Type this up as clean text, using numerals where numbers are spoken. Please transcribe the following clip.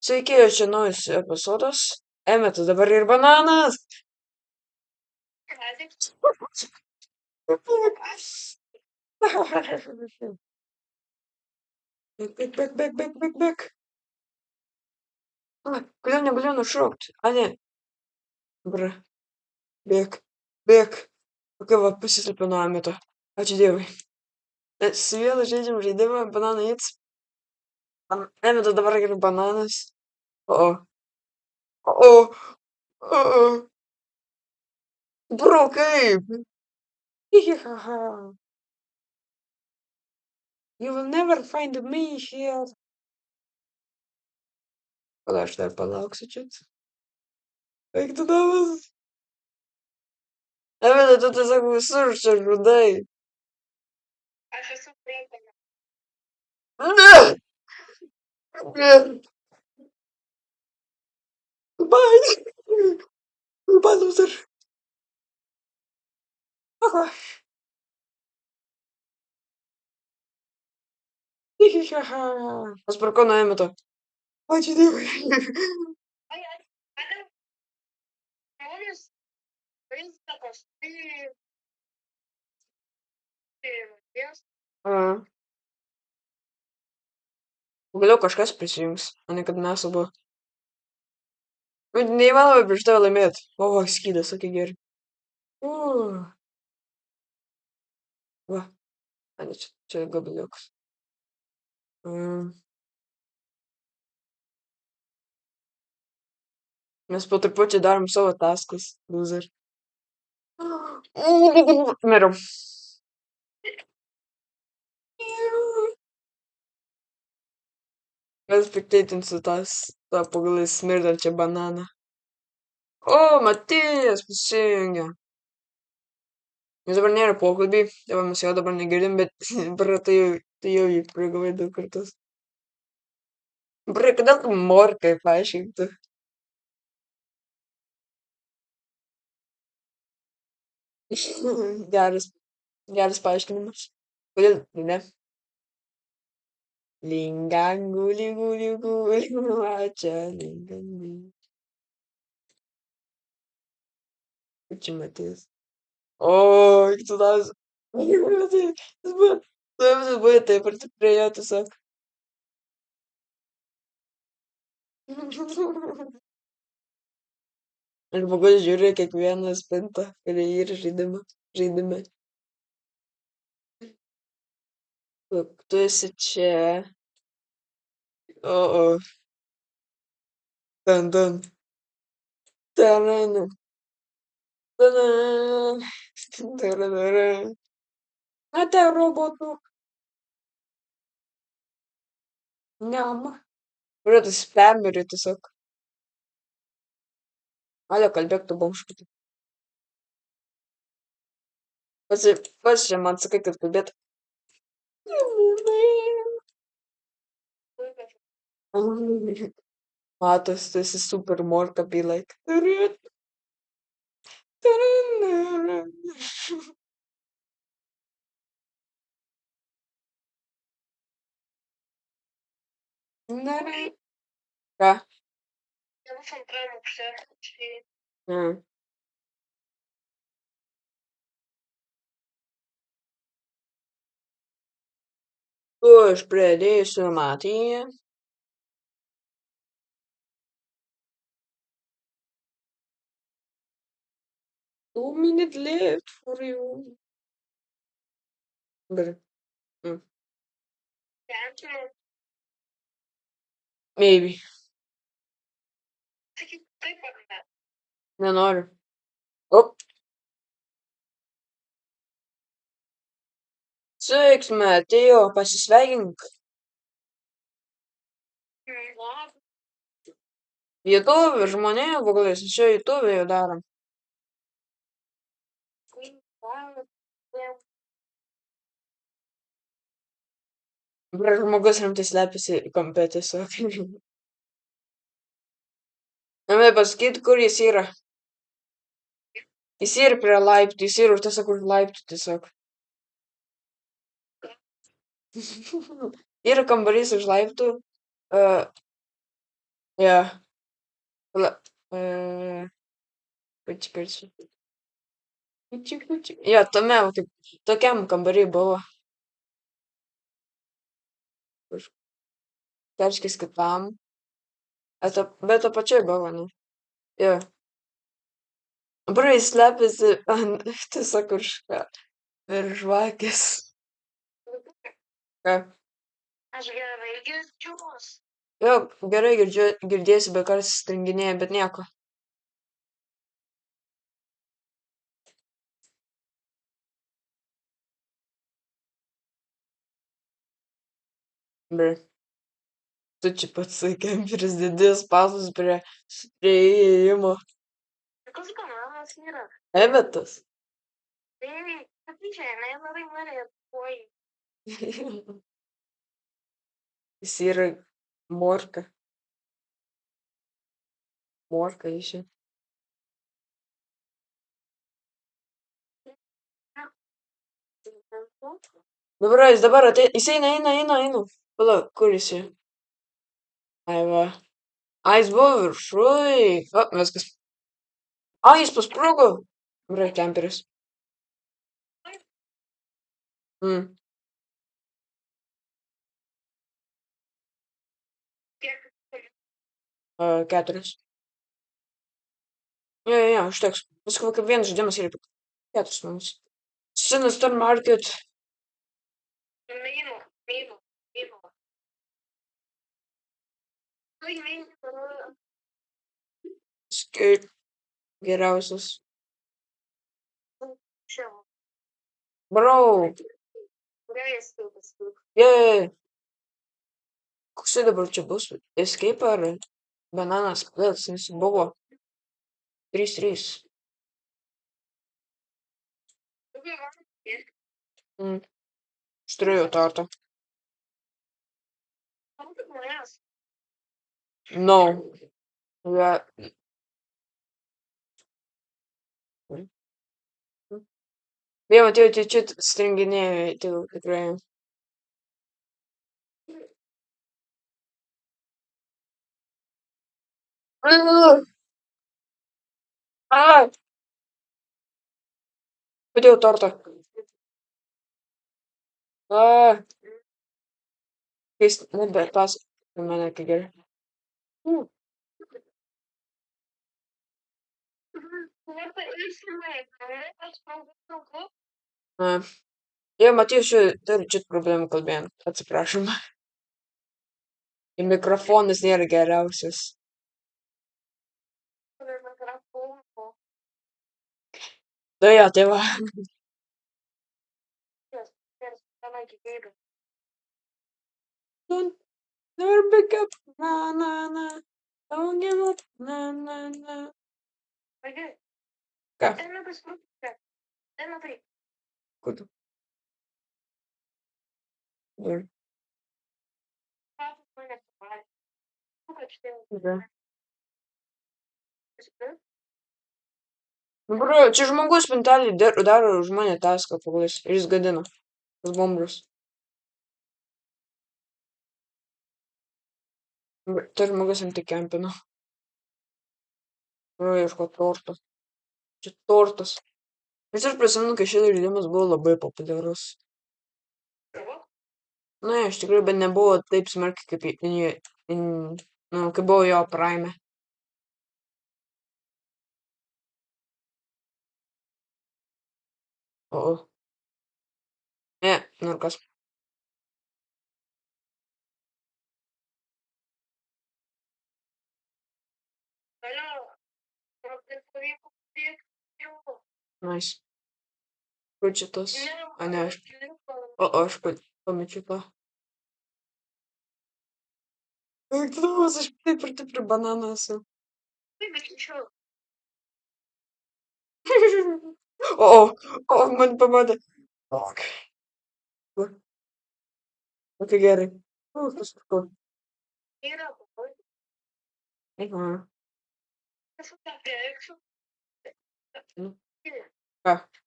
Sveiki, čia naujas epizodas. Emetas dabar ir bananas. Bėk. Kodėl negaliu nušokti? A, ne. Bra. Bėk. Ok, va, pasislėpiau nuo Emeto. Ačiū Dievui. Mes vėl žaidžiam žaidimą, banana hits. Emetas dabar ir bananas. O. Bro, kaip? You will never find me here. Pala, aš dar palauksiu čia. Eik tu davas. Emeta, tu tiesiog visur čia žudai. Aš esu priekinė. Ne! Bye! Bye, loser. Paspirkau nuo Emeto. Ačiū Dievui. Žmonės vaizdakas, Pagaliau kažkas prisijungs, o ne kad mes abu. Neįmanoma prieš tave laimėti. O, skydas, sakė gerai. Va, ne, čia gabaliukas. Mes po truputį darom savo taskus, loser. Miriau. Mes pikteitinsiu tą pagal smirdančią bananą. O, Matijas prisijungia. Nes dabar nėra pokalbį, tai va mes jo dabar negirdim, bet tai jau jį prigavai 2 kartus. Kodėl tu morkai paaiškink tu? Geras paaiškinimas. Kodėl ne? Lingangu, ligu, ačiū, lingangu. Kaip čia Matijas? O, tu tas. Tu buvai taip arti prie jo tiesiog. Žmogus žiūri kiekvieną spintą, kuri yra žaidime. Tu esi čia. O. Tan. Ate robotų. Niam. Kurio tu spameri tiesiog. Ale, kalbėk tu bomškutį. Pats čia man sakai, kad kalbėt. Matos, tu esi super morka, be like. Ką? Vienas antram aukšte. Aš pradėsiu matyti. 2 minutes left for you. Good. Maybe. Sakyk taip ar ne? Nenoriu. Sveiksime, atėjo, pasisveikink. YouTube žmonėm, pagalės, čia YouTube jau darom. Žmogus rimtai slepiasi kampe tiesiog. Noriu pasakyti, kur jis yra. Jis yra prie laiptų, jis yra tiesiog už laiptų tiesiog. Yra kambarys už laiptų. Jo. Pala. e, Patikrinsiu. Jo, tame, va, kaip tokiam kambary buvo. Perskis kitam. Bet to pačioj buvo, ne? Jo. Dabar jis slepiasi ant tiesiog virš žvakės. Ką? Aš gerai girdžiuos. Jo, gerai girdėsi, bet kartais stringinėja, bet nieko. Bre. Tu čia pats kemperis didis pasus prie įėjimo. Kas bananas yra? Evetas. Tai, patyčia, jinai labai mane tuoj. Jis yra morka. Morka išė. Jis dabar jis eina. Pala, kur jis yra? Ai va. Ai, jis buvo viršuj. O, viskas. Ai, jis pasprugo. Bre, kemperis. Mm. Kiek? 4. Jo, užteks. Visko kaip vienas žaidimas yra 4 minutės. Sinister Market. Mėnų. Tai mėnų. Kaip geriausias. Čia. Bro. Gerai, paskui. Jei. Koks tai dabar čia bus? Escape ar bananas splits? Jis buvo 3-3. Aš turėjau tortą. No. Ja. Vėl atėjo čia stringinėjo, tai tikrai. Ai. Padėjau tortą. Jis nebepasakė mane, kai gerai. Jo, Matijus turi čia problemų kalbėjant. Atsiprašom. Ir mikrofonas nėra geriausias. Tai jo, tai va. Never pick up. Na. Don't give up. Na. Ką? Kur tu? Kur? Bro, čia žmogus spintelį daro už mane taską pagalais ir jis gadina. Tas bombrus. Tas žmogus ant kempino. Bro, ieško torto. Čia tortas. Nes aš prisimenu, kai šis žaidimas buvo labai populiarus. Na, iš tikrųjų, bet nebuvo taip smarkiai, kaip buvo jo prime. O. Ne, nu ir kas. Nice. Kur čia tas? A, ne, aš pamečiau tą. Klausos, aš taip ir bananą esu. O, man pamatė. Ok. Ok, gerai. Kažkur. Ką?